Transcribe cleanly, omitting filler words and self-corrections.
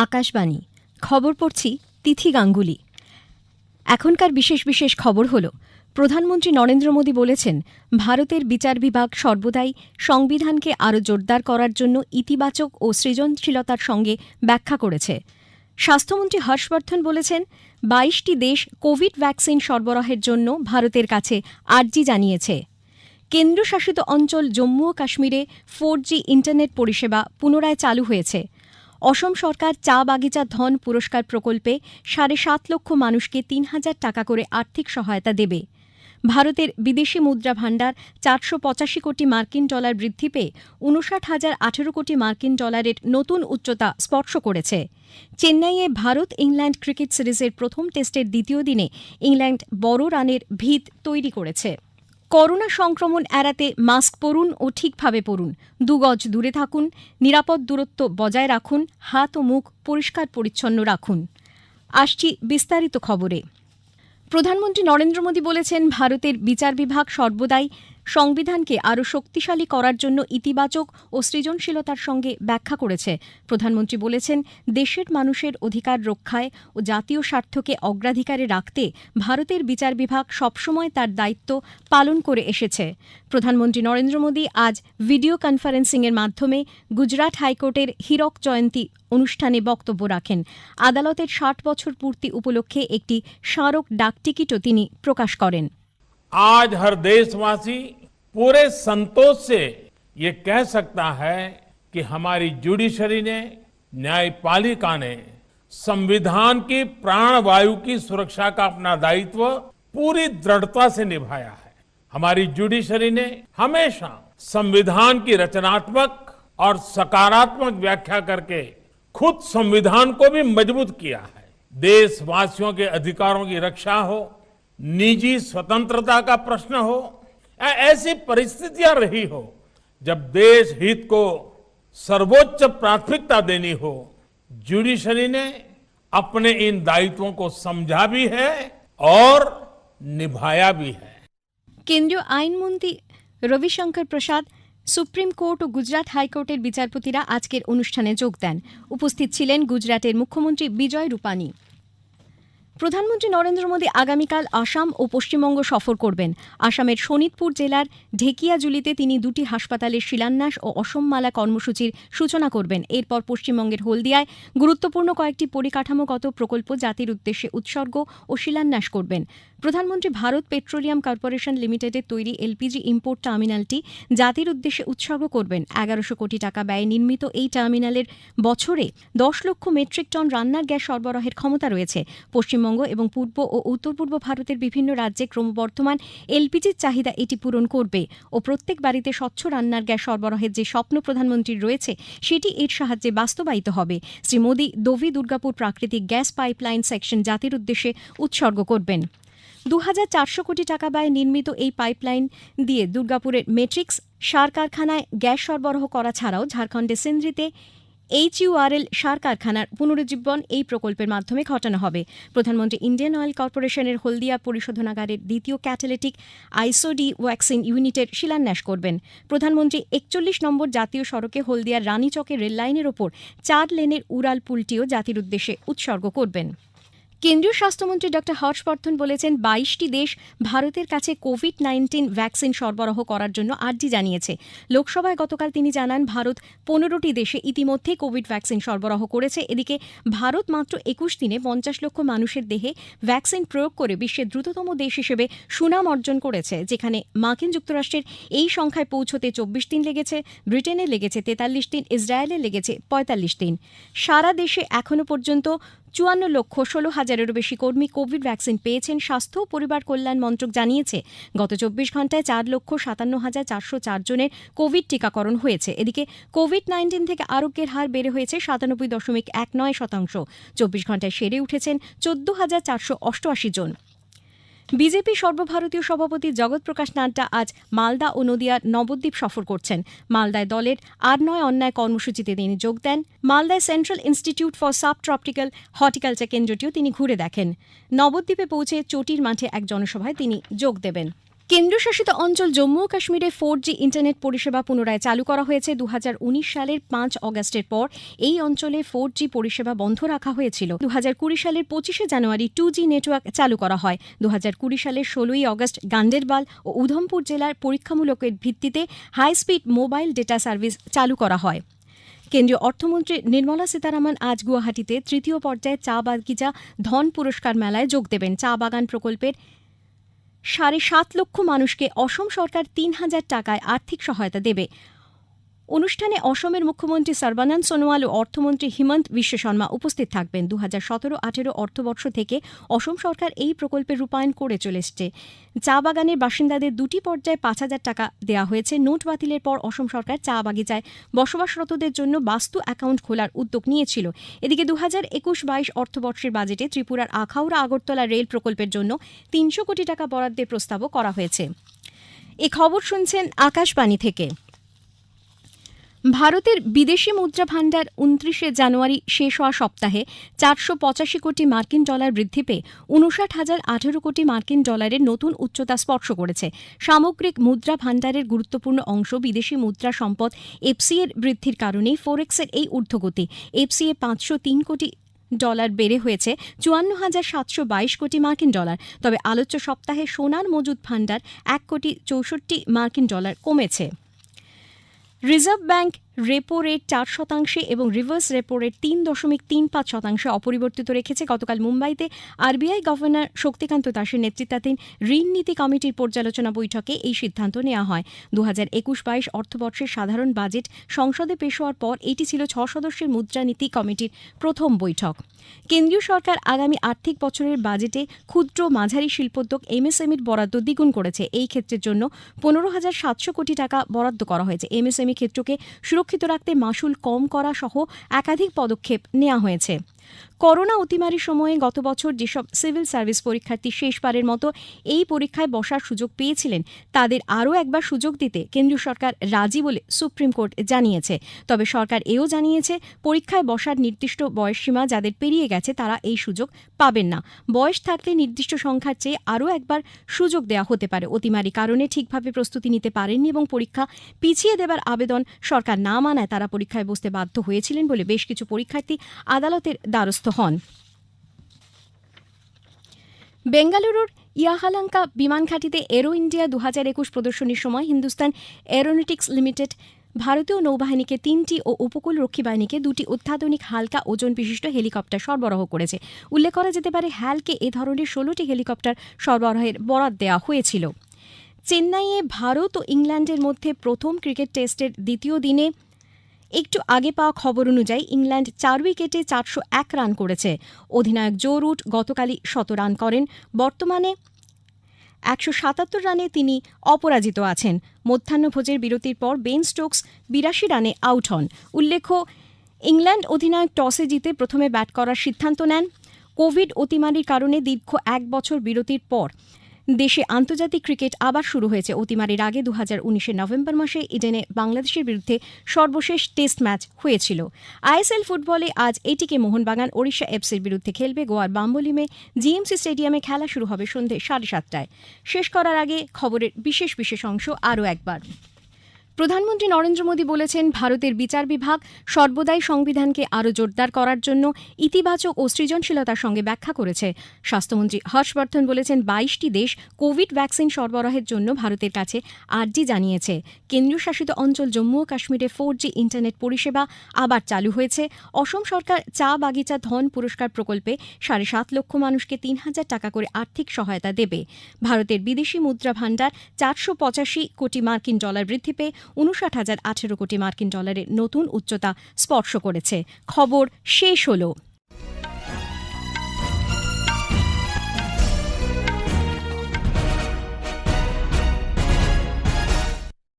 আকাশবাণী খবর পড়ছি তিথি গাঙ্গুলি। এখনকার বিশেষ বিশেষ খবর হল, প্রধানমন্ত্রী নরেন্দ্র মোদী বলেছেন, ভারতের বিচার বিভাগ সর্বদাই সংবিধানকে আরও জোরদার করার জন্য ইতিবাচক ও সৃজনশীলতার সঙ্গে ব্যাখ্যা করেছে। স্বাস্থ্যমন্ত্রী হর্ষবর্ধন বলেছেন, ২২টি দেশ কোভিড ভ্যাকসিন সরবরাহের জন্য ভারতের কাছে আর্জি জানিয়েছে। কেন্দ্রশাসিত অঞ্চল জম্মু ও কাশ্মীরে 4G ইন্টারনেট পরিষেবা পুনরায় চালু হয়েছে। অসম সরকার চা বাগিচা ধন পুরস্কার প্রকল্পে ৭.৫ লক্ষ মানুষকে ৩,০০০ টাকা করে আর্থিক সহায়তা দেবে। ভারতের বিদেশি মুদ্রা ভাণ্ডার ৪৮৫ কোটি মার্কিন ডলার বৃদ্ধি পেয়ে ৫৯,০১৮ কোটি মার্কিন ডলারের নতুন উচ্চতা স্পর্শ করেছে। চেন্নাইয়ে ভারত ইংল্যান্ড ক্রিকেট সিরিজের প্রথম টেস্টের দ্বিতীয় দিনে ইংল্যান্ড বড় রানের ভিত তৈরি করেছে। করোনা সংক্রমণ এড়াতে মাস্ক পরুন ও ঠিকভাবে পরুন, ২ গজ দূরে থাকুন, নিরাপদ দূরত্ব বজায় রাখুন, হাত ও মুখ পরিষ্কার পরিচ্ছন্ন রাখুন। আসছি বিস্তারিত খবরে। প্রধানমন্ত্রী নরেন্দ্র মোদী বলেছেন, ভারতের বিচার বিভাগ সর্বদাই সংবিধানকে আরও শক্তিশালী করার জন্য ইতিবাচক ও সৃজনশীলতার সঙ্গে ব্যাখ্যা করেছে। প্রধানমন্ত্রী বলেছেন, দেশের মানুষের অধিকার রক্ষায় ও জাতীয় স্বার্থকে অগ্রাধিকারে রাখতে ভারতের বিচার বিভাগ সবসময় তার দায়িত্ব পালন করে এসেছে। প্রধানমন্ত্রী নরেন্দ্র মোদী আজ ভিডিও কনফারেন্সিংয়ের মাধ্যমে গুজরাট হাইকোর্টের হীরক জয়ন্তী অনুষ্ঠানে বক্তব্য রাখেন। আদালতের ৬০ বছর পূর্তি উপলক্ষে একটি স্মারক ডাকটিকিটও তিনি প্রকাশ করেন। आज हर देशवासी पूरे संतोष से ये कह सकता है कि हमारी जुडिशरी ने, न्यायपालिका ने संविधान की प्राणवायु की सुरक्षा का अपना दायित्व पूरी दृढ़ता से निभाया है। हमारी जुडिशरी ने हमेशा संविधान की रचनात्मक और सकारात्मक व्याख्या करके खुद संविधान को भी मजबूत किया है। देशवासियों के अधिकारों की रक्षा हो, निजी स्वतंत्रता का प्रश्न हो, या ऐसी परिस्थितियां रही हो जब देश हित को सर्वोच्च प्राथमिकता देनी हो, जुडिशरी ने अपने इन दायित्वों को समझा भी है और निभाया भी है। কেন্দ্রীয় আইনমন্ত্রী রবিশঙ্কর প্রসাদ, সুপ্রিম কোর্ট ও গুজরাট হাইকোর্টের বিচারপতিরা আজকের অনুষ্ঠানে যোগ দেন। উপস্থিত ছিলেন গুজরাটের মুখ্যমন্ত্রী বিজয় রূপানী। প্রধানমন্ত্রী নরেন্দ্র মোদী আগামীকাল আসাম ও পশ্চিমবঙ্গ সফর করবেন। আসামের শোনিতপুর জেলার ঢেকিয়াজুলিতে তিনি ২টি হাসপাতালের শিলান্যাস ও অসমমালা কর্মসূচির সূচনা করবেন। এরপর পশ্চিমবঙ্গের হলদিয়ায় গুরুত্বপূর্ণ কয়েকটি পরিকাঠামোগত প্রকল্প জাতির উদ্দেশ্যে উৎসর্গ ও শিলান্যাস করবেন। প্রধানমন্ত্রী ভারত পেট্রোলিয়াম কর্পোরেশন লিমিটেডের তৈরি এলপিজি ইম্পোর্ট টার্মিনালটি জাতির উদ্দেশ্যে উৎসর্গ করবেন। ১১০০ কোটি টাকা ব্যয়ে নির্মিত এই টার্মিনালের বছরে ১০ লক্ষ মেট্রিক টন রান্নার গ্যাস সরবরাহের ক্ষমতা রয়েছে। পশ্চিমবঙ্গ এবং পূর্ব ও উত্তর পূর্ব ভারতের বিভিন্ন রাজ্যে ক্রমবর্ধমান এলপিজির চাহিদা এটি পূরণ করবে ও প্রত্যেক বাড়িতে স্বচ্ছ রান্নার গ্যাস সরবরাহের যে স্বপ্ন প্রধানমন্ত্রীর রয়েছে সেটি এর সাহায্যে বাস্তবায়িত হবে। শ্রী মোদী দোভি দুর্গাপুর প্রাকৃতিক গ্যাস পাইপলাইন সেকশন জাতির উদ্দেশ্যে উৎসর্গ করবেন। ২,৪০০ কোটি টাকা ব্যয়ে নির্মিত এই পাইপলাইন দিয়ে দুর্গাপুরের মেট্রিক্স সার কারখানায় গ্যাস সরবরাহ করা ছাড়াও ঝাড়খণ্ডের সিন্ধ্রিতে HURL সার কারখানার পুনরুজ্জীবন এই প্রকল্পের মাধ্যমে ঘটানো হবে। প্রধানমন্ত্রী ইন্ডিয়ান অয়েল কর্পোরেশনের হলদিয়া পরিশোধনাগারের দ্বিতীয় ক্যাটালিটিক আইসোডি ওয়াক্সিং ইউনিটের শিলান্যাস করবেন। প্রধানমন্ত্রী ৪১ নম্বর জাতীয় সড়কে হলদিয়ার রানীচকের রেললাইনের ওপর ৪ লেনের উড়াল পুলটিও জাতির উদ্দেশ্যে উৎসর্গ করবেন। কেন্দ্রীয় স্বাস্থ্যমন্ত্রী ড হর্ষবর্ধন বলেছেন, ২২টি দেশ ভারতের কাছে কোভিড-১৯ ভ্যাকসিন সরবরাহ করার জন্য আর্জি জানিয়েছে। লোকসভায় গতকাল তিনি জানান, ভারত ১৫টি দেশে ইতিমধ্যে কোভিড ভ্যাকসিন সরবরাহ করেছে। এদিকে ভারত মাত্র ২১ দিনে ৫০ লক্ষ মানুষের দেহে ভ্যাকসিন প্রয়োগ করে বিশ্বের দ্রুততম দেশ হিসেবে সুনাম অর্জন করেছে, যেখানে মার্কিন যুক্তরাষ্ট্রের এই সংখ্যায় পৌঁছতে ২৪ দিন লেগেছে, ব্রিটেনে লেগেছে ৪৩ দিন, ইসরায়েলে লেগেছে ৪৫ দিন। সারা দেশে এখনও পর্যন্ত ৫৪,১৬,০০০-এরও বেশি কর্মী কোভিড ভ্যাকসিন পেয়েছেন। স্বাস্থ্য ও পরিবার কল্যাণ মন্ত্রক জানিয়েছে, গত ২৪ ঘণ্টায় ৪,৫৭,৪০৪ জনের কোভিড টিকাকরণ হয়েছে। এদিকে কোভিড-১৯ থেকে আরোগ্যের হার বেড়ে হয়েছে ৯৭.১৯%। ২৪ ঘণ্টায় সেরে উঠেছেন ১৪,৪৮৮ জন। বিজেপি সর্বভারতীয় সভাপতি জগৎ প্রকাশ নাড্ডা আজ মালদা ও নদিয়ার নবদ্বীপ সফর করছেন। মালদায় দলের আর নয় অন্যায় কর্মসূচিতে তিনি যোগ দেন। মালদায় central institute for sub tropical horticulture কেন্দ্রটিও তিনি ঘুরে দেখেন। নবদ্বীপে পৌঁছে চটির মাঠে এক জনসভায় তিনি যোগ দেবেন। কেন্দ্রশাসিত অঞ্চল জম্মু ও কাশ্মীরে 4G ইন্টারনেট পরিষেবা পুনরায় চালু করা হয়েছে 2019 সালের 5 অগাস্টের পর। এই অঞ্চলে 4G পরিষেবা বন্ধ রাখা হয়েছিল। 2020 সালের 25শে জানুয়ারি 2G নেটওয়ার্ক চালু করা হয়। 2020 সালের 16ই অগাস্ট গান্ডেরবাল ও উধমপুর জেলার পরীক্ষামূলকের ভিত্তিতে high speed mobile data service চালু করা হয়। কেন্দ্রীয় অর্থমন্ত্রী নির্মলা সীতারামন আজ গুয়াহাটিতে তৃতীয় পর্যায়ে চা বাগিচা ধন পুরস্কার মেলায় যোগ দেবেন। চা বাগান প্রকল্পের 7.5 লক্ষ মানুষকে অসম সরকার 3,000 টাকায় আর্থিক সহায়তা দেবে। অনুষ্ঠানে অসমের মুখ্যমন্ত্রী সর্বানন্দ সোনোয়াল ও অর্থমন্ত্রী হিমন্ত বিশ্ব শর্মা উপস্থিত থাকবেন। 2017-18 অর্থবর্ষ থেকে অসম সরকার এই প্রকল্পের রূপায়ণ করে চলেছে। চা বাগানের বাসিন্দাদের 2টি পর্যায়ে 5,000 টাকা দেওয়া হয়েছে। নোট বাতিলের পর অসম সরকার চা বাগিচায় বসবাসরতদের জন্য বাস্তু অ্যাকাউন্ট খোলার উদ্যোগ নিয়েছিল। এদিকে 2021-22 অর্থবর্ষের বাজেটে ত্রিপুরার আখাউড়া আগরতলা রেল প্রকল্পের জন্য 300 কোটি টাকা বরাদ্দের প্রস্তাবও করা হয়েছে। এ খবর শুনছেন আকাশবাণী থেকে। ভারতের বিদেশি মুদ্রা ভাণ্ডার 29শে জানুয়ারি শেষ হওয়া সপ্তাহে 485 কোটি মার্কিন ডলার বৃদ্ধি পেয়ে 59,018 কোটি মার্কিন ডলারের নতুন উচ্চতা স্পর্শ করেছে। সামগ্রিক মুদ্রা ভাণ্ডারের গুরুত্বপূর্ণ অংশ বিদেশি মুদ্রা সম্পদ এফসিএর বৃদ্ধির কারণেই ফোরেক্সের এই ঊর্ধ্বগতি। এফসিএ 503 কোটি ডলার বেড়ে হয়েছে 54,722 কোটি মার্কিন ডলার। তবে আলোচ্য সপ্তাহে সোনার মজুদ ভাণ্ডার 1 কোটি 64 মার্কিন ডলার কমেছে। রিজার্ভ ব্যাংক রেপো রেট 4% এবং রিভার্স রেপো রেট 3.35% অপরিবর্তিত রেখেছে। গতকাল মুম্বাইতে আরবিআই গভর্নর শক্তিকান্ত দাসের নেতৃত্বাধীন ঋণ নীতি কমিটির পর্যালোচনা বৈঠকে এই সিদ্ধান্ত নেওয়া হয়। 2021-22 অর্থবর্ষের সাধারণ বাজেট সংসদে পেশ হওয়ার পর এটি ছিল 6 সদস্যের মুদ্রানীতি কমিটির প্রথম বৈঠক। কেন্দ্রীয় সরকার আগামী আর্থিক বছরের বাজেটে ক্ষুদ্র মাঝারি শিল্পোদ্যোগ এমএসএমইর বরাদ্দ দ্বিগুণ করেছে। এই ক্ষেত্রের জন্য 15,700 কোটি টাকা বরাদ্দ করা হয়েছে। এমএসএমই ক্ষেত্রকে সুরক্ষিত রাখতে মাশুল কম করা সহ একাধিক পদক্ষেপ নেওয়া হয়েছে। করোনা অতিমারির সময়ে গত বছর যেসব সিভিল সার্ভিস পরীক্ষার্থী শেষবারের মতো এই পরীক্ষায় বসার সুযোগ পেয়েছিলেন তাদের আরও একবার সুযোগ দিতে কেন্দ্রীয় সরকার রাজি বলে সুপ্রিম কোর্ট জানিয়েছে। তবে সরকার এও জানিয়েছে পরীক্ষায় বসার নির্দিষ্ট বয়সসীমা যাদের পেরিয়ে গেছে তারা এই সুযোগ পাবেন না। বয়স থাকলে নির্দিষ্ট সংখ্যার চেয়ে আরও একবার সুযোগ দেওয়া হতে পারে। অতিমারির কারণে ঠিকভাবে প্রস্তুতি নিতে পারেননি এবং পরীক্ষা পিছিয়ে দেবার আবেদন সরকার না মানায় তারা পরীক্ষায় বসতে বাধ্য হয়েছিলেন বলে বেশ কিছু পরীক্ষার্থী আদালতের দ্বারস্থ হন। বেঙ্গালুরুর ইয়াহালাঙ্কা বিমান ঘাঁটিতে এরো ইন্ডিয়া 2021 প্রদর্শনীর সময় হিন্দুস্তান এরোনটিক্স লিমিটেড ভারতীয় নৌবাহিনীকে 3টি ও উপকূলরক্ষী বাহিনীকে 2টি অত্যাধুনিক হালকা ওজন বিশিষ্ট হেলিকপ্টার সরবরাহ করেছে। উল্লেখ করা যেতে পারে হ্যালকে এ ধরনের 16টি হেলিকপ্টার সরবরাহের বরাদ দেওয়া হয়েছিল। চেন্নাইয়ে ভারত ও ইংল্যান্ডের মধ্যে প্রথম ক্রিকেট টেস্টের দ্বিতীয় দিনে একটু আগে পাওয়া খবর অনুযায়ী ইংল্যান্ড 4 উইকেটে 401 রান করেছে। অধিনায়ক জো রুট গতকালই 100 রান করেন। বর্তমানে 177 রানে তিনি অপরাজিত আছেন। মধ্যাহ্নভোজের বিরতির পর বেন স্টোকস 82 রানে আউট হন। উল্লেখ্য, ইংল্যান্ড অধিনায়ক টসে জিতে প্রথমে ব্যাট করার সিদ্ধান্ত নেন। কোভিড অতিমারির কারণে দীর্ঘ 1 বছর বিরতির পর দেশে আন্তর্জাতিক ক্রিকেট আবার শুরু হয়েছে। অতিমারির আগে 2019-এর নভেম্বর মাসে ইডেনে বাংলাদেশের বিরুদ্ধে সর্বশেষ টেস্ট ম্যাচ হয়েছিল। আইএসএল ফুটবলে আজ এটিকে মোহনবাগান ওড়িশা এফসির বিরুদ্ধে খেলবে। গোয়ার বাম্বলিমে জিএমসি স্টেডিয়ামে খেলা শুরু হবে সন্ধে 7:30টায়। শেষ করার আগে খবরের বিশেষ অংশ আরও একবার। প্রধানমন্ত্রী নরেন্দ্র মোদী বলেছেন, ভারতের বিচার বিভাগ সর্বদাই সংবিধানকে আরও জোরদার করার জন্য ইতিবাচক ও সৃজনশীলতার সঙ্গে ব্যাখ্যা করেছে। স্বাস্থ্যমন্ত্রী হর্ষবর্ধন বলেছেন, 22টি দেশ কোভিড ভ্যাকসিন সরবরাহের জন্য ভারতের কাছে আর্জি জানিয়েছে। কেন্দ্রশাসিত অঞ্চল জম্মু ও কাশ্মীরে 4G ইন্টারনেট পরিষেবা আবার চালু হয়েছে। অসম সরকার চা বাগিচা ধন পুরস্কার প্রকল্পে 7.5 লক্ষ মানুষকে 3,000 টাকা করে আর্থিক সহায়তা দেবে। ভারতের বিদেশি মুদ্রা ভাণ্ডার 485 কোটি মার্কিন ডলার বৃদ্ধি পেয়ে 59,018 কোটি মার্কিন ডলারের নতুন উচ্চতা স্পর্শ করেছে। খবর শেষ হলো।